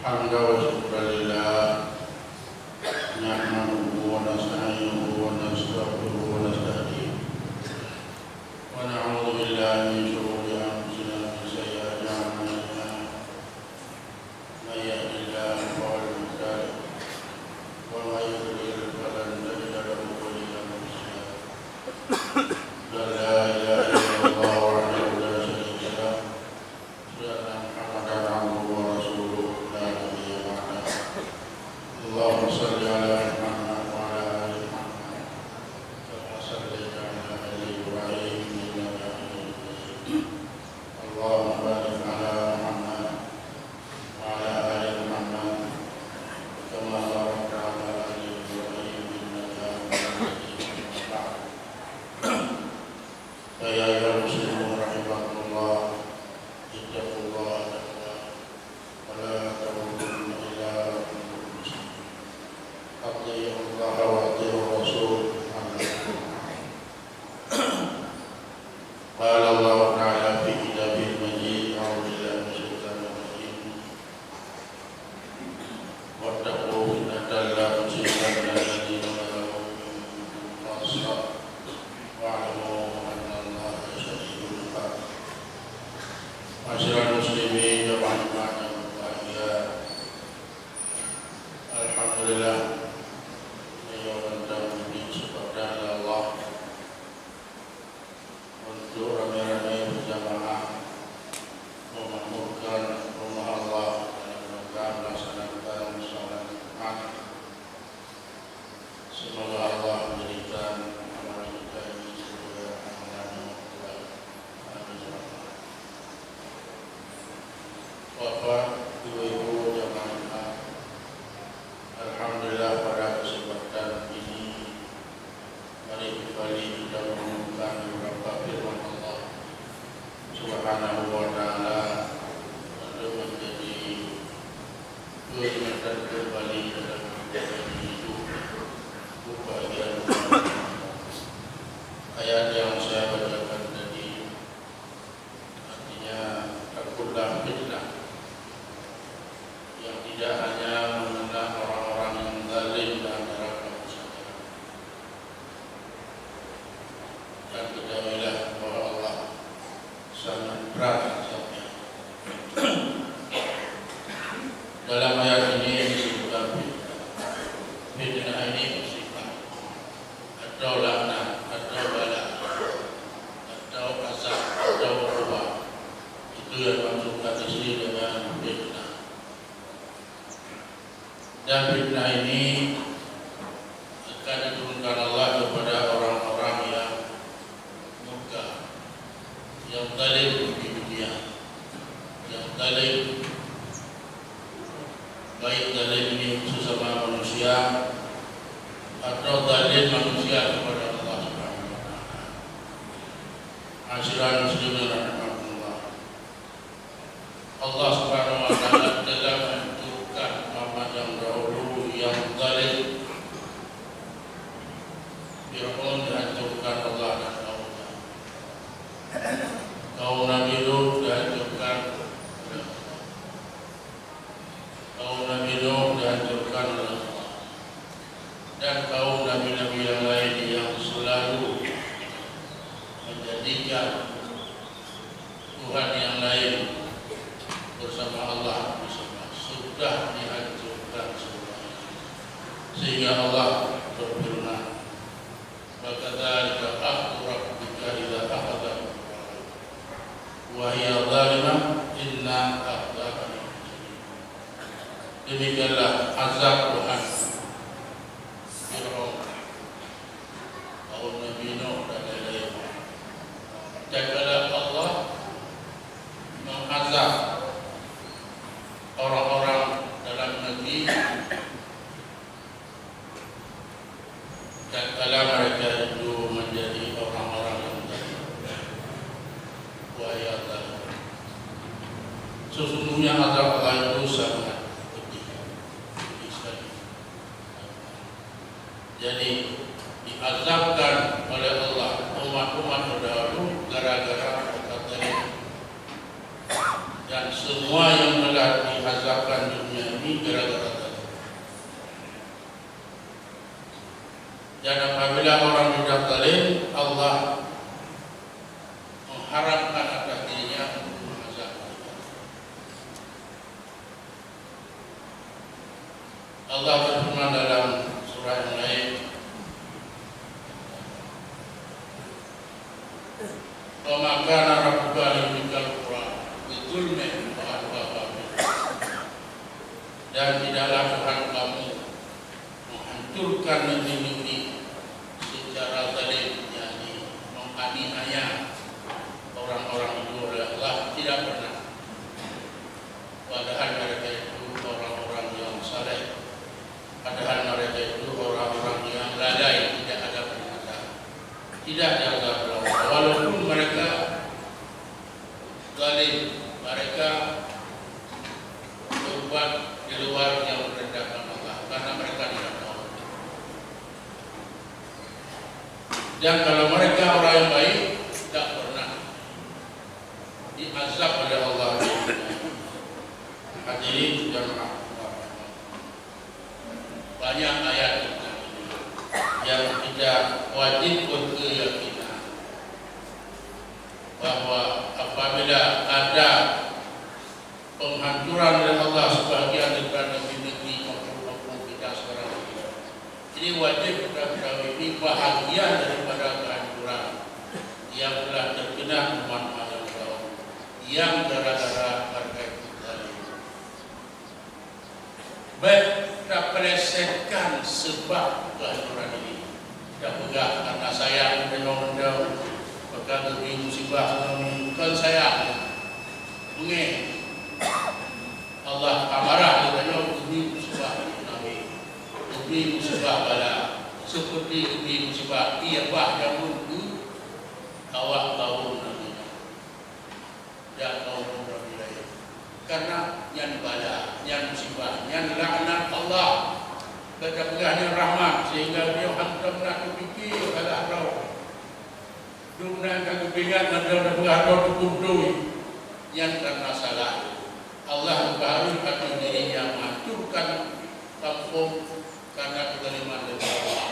الحمد والشكر لله نحمده ونستعينه ونستغفره ونستهديه ونعوذ بالله من شرور أنفسنا ومن سيئات أعمالنا من يهد الله فهو المهتد ومن يضلل فلن تجد له وليا مرشدا لا إله إلا الله وحده لا شريك له أشهد أن محمدا عبده ورسوله لا نبي بعده اللهم صل على محمد وعلى آل محمد كما صليت على آل إبراهيم إنك حميد مجيد اللهم بارك على محمد وعلى آل محمد كما باركت على آل إبراهيم إنك حميد مجيد بعد فيا أيها المسلمون رحمكم الله اتقوا الله تقوى ولا تموتن إلا وأنتم مسلمون أطيعوا الله وأطيعوا الرسول قال الله تعالى في كتابه المجيد أعوذ بالله من الشيطان الرجيم واتقوا فتنة لا تصيبن الذين ظلموا منكم خاصة واعلموا أن الله شديد العقاب معاشر المسلمين جماعة الأحياء Alhamdulillah beliau dan disebutkan oleh Allah untuk ramai-ramai berjamaah memakmurkan rumah Allah dalam rangka melaksanakan salat Jumat. Semoga Allah memberikan amalan kita ini sebagai amalan yang terbaik. Amin. Bapak, Ibu-ibu jamaah, alhamdulillah pada kesempatan ini mari kembali kita merenungkan beberapa firman Allah Subhanahu wa taala untuk menjadi peringatan kembali dalam menjalani hidup kebahagiaan. Ayat yang saya bacakan tadi artinya takutlah fitnah yang tidak hanya mengenai orang-orang yang zalim di antara kamu saja. Dan ketahuilah bahwa Allah sangat berat azabnya. Dalam ayat ini disebutkan fitnah. Fitnah ini bersifat atau laknat, atau bala, atau azab, atau ubah. Itu yang maksudkan di sini dengan fitnah. Dan fitnah ini akan diturunkan Allah kepada orang-orang yang murka, yang zalim di dunia, yang zalim, baik zalim ini sesama manusia atau zalim manusia kepada Allah Subhanahu wa taala. Hadirin muslimin rahimakumullah. Allah Subhanahu wa taala telah menentukan umat yang dahulu yang zalim. Fir'aun dihancurkan Allah dan kaumnya. Kaum Nabi Nuh dihancurkan. Kaum Nabi Nuh dihancurkan oleh Allah. Dan kaum Nabi-Nabi yang lain yang selalu menjadikan Tuhan yang lain bersama Allah sudah dihancurkan semuanya. Sehingga Allah berfirman, "Wakadzalika akhdhu rabbika idza akhadha wa hiya zalimah inna akhdaha shadid." Demikianlah azab Tuhan Fir'aun, kaum Nabi Nuh dan lain-lain. Jikalau Allah mengazab orang-orang dalam negeri dan kalau mereka itu menjadi orang-orang yang wayatan, sesungguhnya azab Allah itu sangat pedih sekali. Jadi diazabkan oleh Allah umat-umat terdahulu gara-gara mereka zalim. Dan semua yang telah diazabkan dunia ini ini gara-gara tadi. Dan apabila orang tidak zalim, Allah mengharamkan atas dirinya untuk mengazab. Allah berfirman dalam surah yang lain, "Wa ma kana rabbuka liyuhlikal qura bidzulmin wa ahliha." Dan tidaklah Tuhan kamu menghancurkan negeri-negeri secara zalim, yakni menganiaya orang-orang itu oleh Allah, tidak pernah. Padahal mereka itu orang-orang yang saleh, padahal mereka itu orang-orang yang lalai, tidak ada peringatan, tidak jaga Allah. Walaupun mereka zalim, mereka berbuat di luar yang merendahkan Allah, karena mereka tidak tahu. Dan kalau mereka orang yang baik, tidak pernah diazab oleh Allah. Hadirin jamaah, banyak ayat yang tidak wajib berkeyakinan bahwa apabila ada penghancuran oleh Allah sebagian daripada negeri maupun kita sekarang ini wajib kita ketahui ini bahagian daripada kehancuran yang telah terkena umat manusia yang gara-gara mereka itu zalim. Baik, kita plesetkan sebab kehancuran ini. Tidak pegah karena saya menjauh-menjauh maka lebih musibah bukan saya bunyi Allah amarah kepada demi musibah Nabi, demi musibah bala, seperti demi musibah ia bah yang menunggu awak tahu Nabi dan kaum Nabi lain. Karena yang bala, yang musibah, yang laknat Allah, betapulahnya rahmat sehingga dia hantam nak berfikir kalau arau, dunia akan kepingan anda berharap tukul yang karena salah. Allah baru akan dirinya menghancurkan kampung karena kezaliman dari Allah.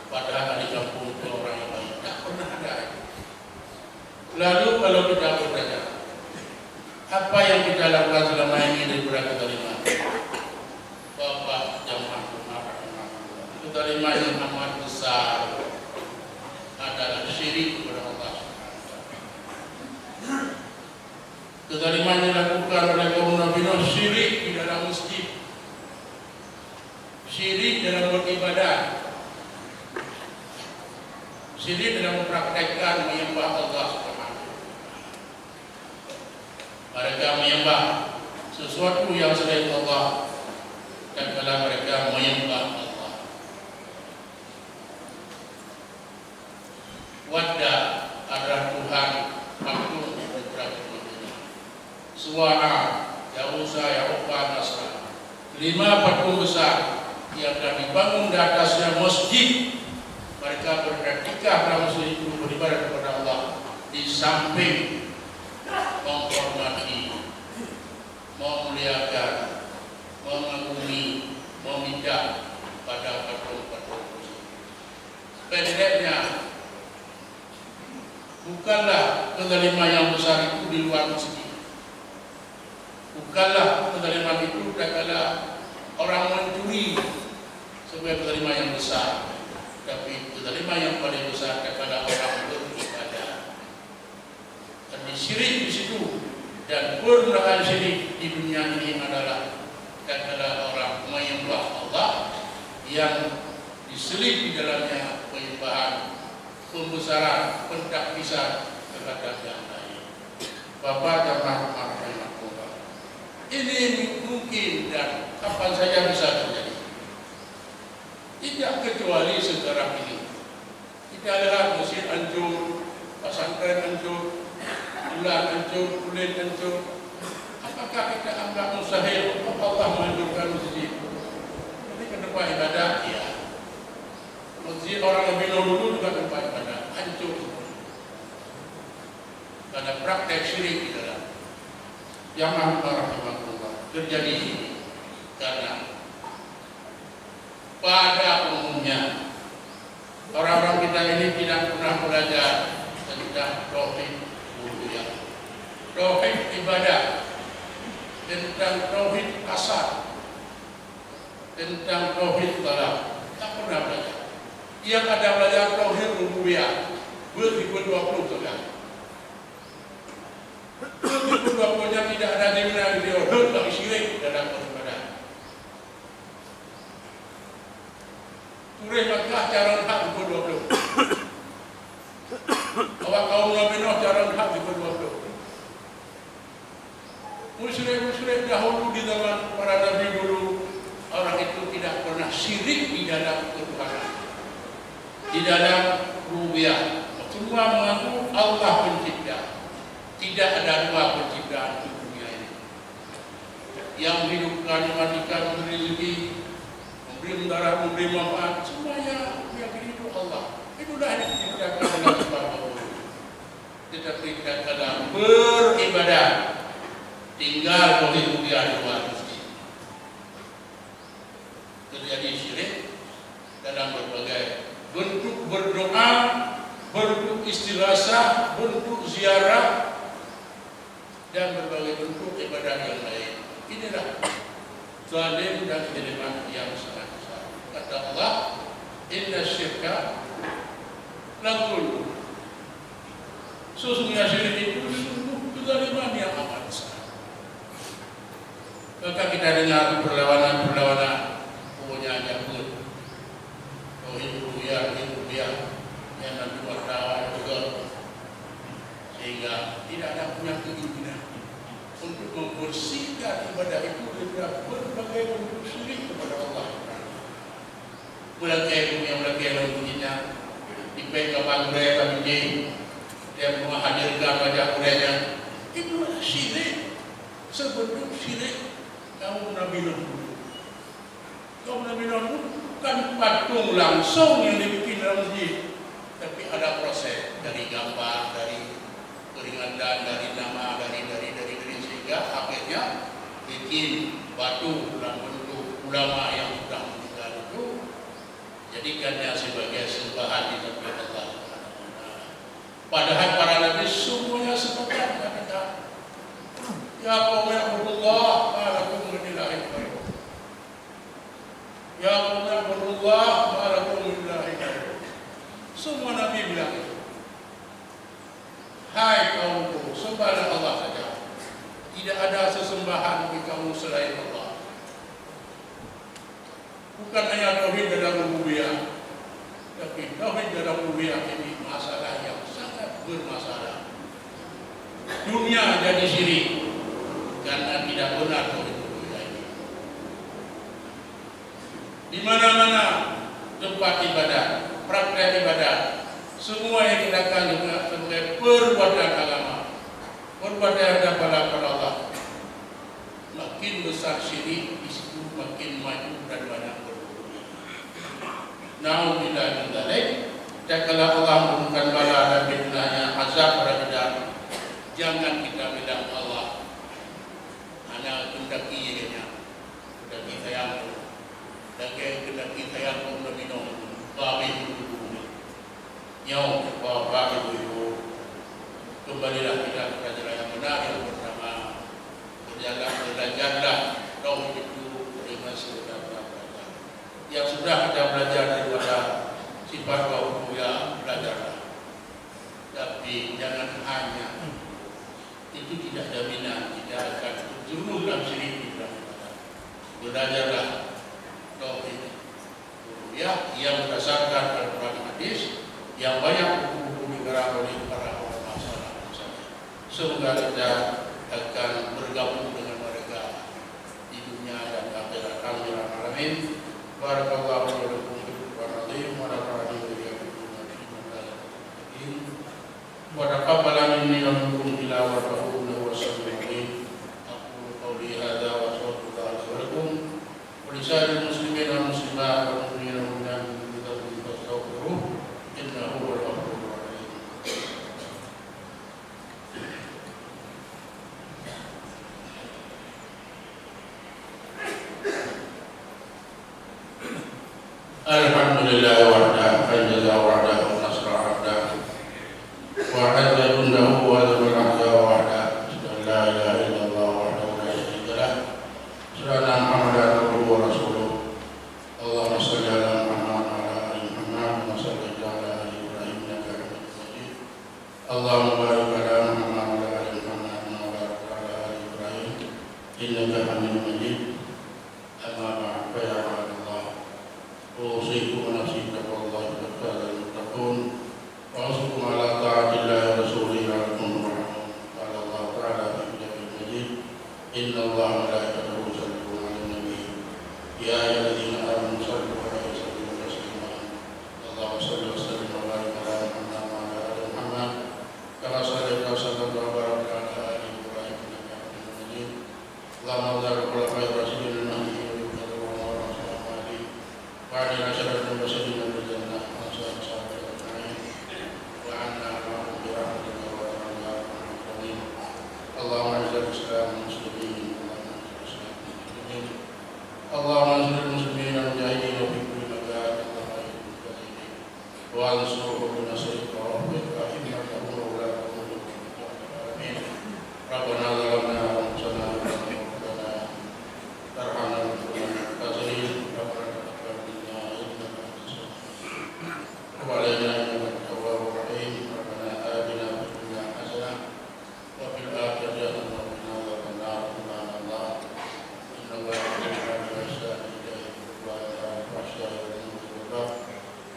Padahal di kampung itu orang yang baik tak pernah ada. Lalu kalau kita bertanya, apa yang kita lakukan selama ini daripada kezaliman? Bapak jamaah kezaliman yang amat besar adalah syirik kepada Allah. Kezaliman yang dilakukan oleh kaum Nabi Nuh, syirik di dalam masjid, syirik dalam beribadah, syirik dalam mempraktekkan menyembah Allah Subhanahu. Mereka menyembah sesuatu yang selain Allah, dan kalau mereka menyembah Allah. Wadda adalah Tuhan makhluk beberapa dunia. Suara, Yahusa, Yahukah, Nasrani, 5 patung besar yang telah dibangun di atasnya masjid. Mereka berpraktikah dalam masjid itu beribadah kepada Allah di samping menghormati, memuliakan, mengagumi, meminta pada patung-patung tersebut. Pendeknya, bukanlah kezaliman yang besar itu di luar masjid. Bukanlah kezaliman itu tatkala orang mencuri sebagai kezaliman yang besar, tapi kezaliman yang paling besar tatkala orang beribadah. Dan syirik di situ, dan pernyataan syirik di dunia ini adalah tatkala orang menyembah Allah yang diselit di dalamnya penyembahan, pembesaran, pentakdisan terhadap yang lain. Bapak jamaah rahimahullah, ini mungkin dan kapan saja bisa terjadi. Tidak kecuali sekarang ini. Kita lihat Mesir hancur, pesantren hancur, bulan hancur, kulit hancur. Apakah kita anggap mustahil Allah menghancurkan masjid? Ini ke tempat ibadah, ya. Masjid orang Nabi Nuh dulu juga tempat ibadah, hancur. Karena praktek syirik di dalam. Yang rahimahullah terjadi karena pada umumnya orang-orang kita ini tidak pernah belajar tentang tauhid uluhiyah, tauhid ibadah, tentang tauhid kasar, tentang tauhid talak. Tak pernah belajar. Yang ada belajar tauhid rububiyah ber-20 saja. Ber-20 tidak ada dimana dia hendak syirik dalam beribadah. Surah Makkah cara hak ber-20. Awak kaum Nabi Nuh cara hak ber-20. Musyrik-musyrik dahulu di zaman para nabi dulu, orang itu tidak pernah syirik di dalam ketuhanan, di dalam rububiyah. Semua mengaku Allah pencipta. Tidak ada dua penciptaan di dunia ini. Yang menghidupkan, mematikan, memberi rezeki, memberi darah, memberi manfaat, semuanya yang itu Allah. Itulah yang diciptakan dengan sebab Allah. Tetapi kadang-kadang beribadah tinggal tauhid rububiyah di luar masjid. Terjadi syirik dalam berbagai bentuk berdoa, bentuk istighasah, bentuk ziarah, dan berbagai bentuk ibadah yang lain. Inilah zalim dan kezaliman yang sangat besar. Kata Allah, inna syirka la zulm. Sesungguhnya syirik itu sungguh kezaliman yang amat besar. Maka kita dengar perlawanan-perlawanan punya jabut tauhid rububiyah yang nanti wartawan juga, sehingga tidak ada punya keinginan untuk membersihkan ibadah itu dari berbagai bentuk syirik kepada Allah. Mulai lainnya dipegang bangkai kami dia menghadirkan wajah kurenya, itu syirik, sebentuk syirik. Kaum Nabi Nuh, bukan patung langsung yang dibikin dalam masjid, tapi ada proses dari gambar, dari peringatan, dari nama, dari sehingga akhirnya bikin batu dalam bentuk ulama yang sudah meninggal itu, jadikannya sebagai sembahan di tempat Allah. Padahal para nabi semuanya sepakat katakan, ya qaumi ibudullah ma lakum min ilahin ghairuh. Ya qaumi ibudullah ma lakum min ilahin ghairuh. Semua nabi bilang itu. Hai kaumku, sembahlah Allah saja. Tidak ada sesembahan bagi kamu selain Allah. Bukan hanya tauhid dalam rububiyah, tapi tauhid dalam rububiyah ini masalah yang sangat bermasalah. Dunia jadi syirik karena tidak benar tauhid rububiyah ini. Di mana-mana tempat ibadah, praktek ibadah, semua yang kita lakukan juga sebagai perbuatan agama, perbuatan kepada Allah. Makin besar syirik, di situ makin maju dan banyak berbuat. Na'udzubillah min dzalik. Dan kalau Allah menurunkan bala dan fitnahnya, azab pada kita, jangan kita bilang Allah hanya kendaki sayang, kendaki sayang Nabi Nuh, Nabi Nyau, Bapak Ibu, kembalilah kita kepada jalan yang benar yang pertama. Belajarlah tauhid itu dengan sebenar-benarnya. Yang sudah kita belajar daripada sifat rububiyah, belajarlah. Tapi jangan hanya itu, tidak jaminan kita akan terjerumus dalam syirik di dalam ibadah. Belajarlah tauhid rububiyah yang berdasarkan Al-Quran dan hadis, yang banyak buku-buku digarap oleh para ulama salaf. Semoga kita akan bergabung dengan mereka di dunia dan akhirat. Amin. Barakallahu lakum fil Qur'anil azim wa nafa'ani wa taqabbala minni wa minkum tilawatahu wa sallallahu. Aqulu qawli hadza wa astaghfirullaha lakum wa lisa'iril muslimin wal muslimat wal mu'minina wal mu'minat fastaghfiruhu innahu huwal ghafurur rahim. فأنجز وعده ونصر عبده وأعز جنده وهزم الأحزاب وحده. أشهد أن لا إله إلا الله وحده لا شريك له. أشهد أن محمدا عبده ورسوله. اللهم صل على محمد وعلى آل محمد كما صليت على آل إبراهيم إنك حميد مجيد. اللهم بارك على محمد وعلى آل محمد كما باركت على آل إبراهيم إنك حميد مجيد. أما بعد فيا عباد الله، أوصيكم ونفسي بتقوى الله فقد فاز المتقون، وأوصيكم على طاعة الله ورسوله لعلكم ترحمون. قال الله تعالى في كتابه المجيد: إن الله وملائكته يصلون على النبي يا أيها الذين آمنوا صلوا عليه وسلموا تسليما. اللهم صل وسلم وبارك على محمد وعلى آل محمد كما صليت وسلمت وباركت على آل إبراهيم إنك حميد مجيد. اللهم اغفر لخلفاء الراشدين المهديين وعلى أشرف المرسلين بالجنة وأنصار صحابة أجمعين وعنا معهم برحمتك وتعالى المكرمين. اللهم أعز الإسلام والمسلمين، اللهم انصر المسلمين المجاهدين في كل مكان، وانصرهم بنصرك وربك أئمتهم وولاة أمورهم آمين. ربنا ظلمنا أنفسنا ربنا ترحمنا بالخاسرين. وعلينا إنك التواب الرحيم. ربنا آتنا في الدنيا حسنة وفي الآخرة حسنة وقنا عذاب النار. سبحان الله إن الله يأمر بالإحسان وإيتاء ذي القربى وينهى عن الفحشاء والمنكر والبغي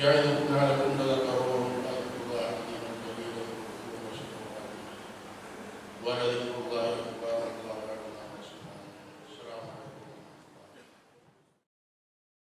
يعظكم لعلكم تذكرون. اذكروا الله العظيم الجليل ولذكر الله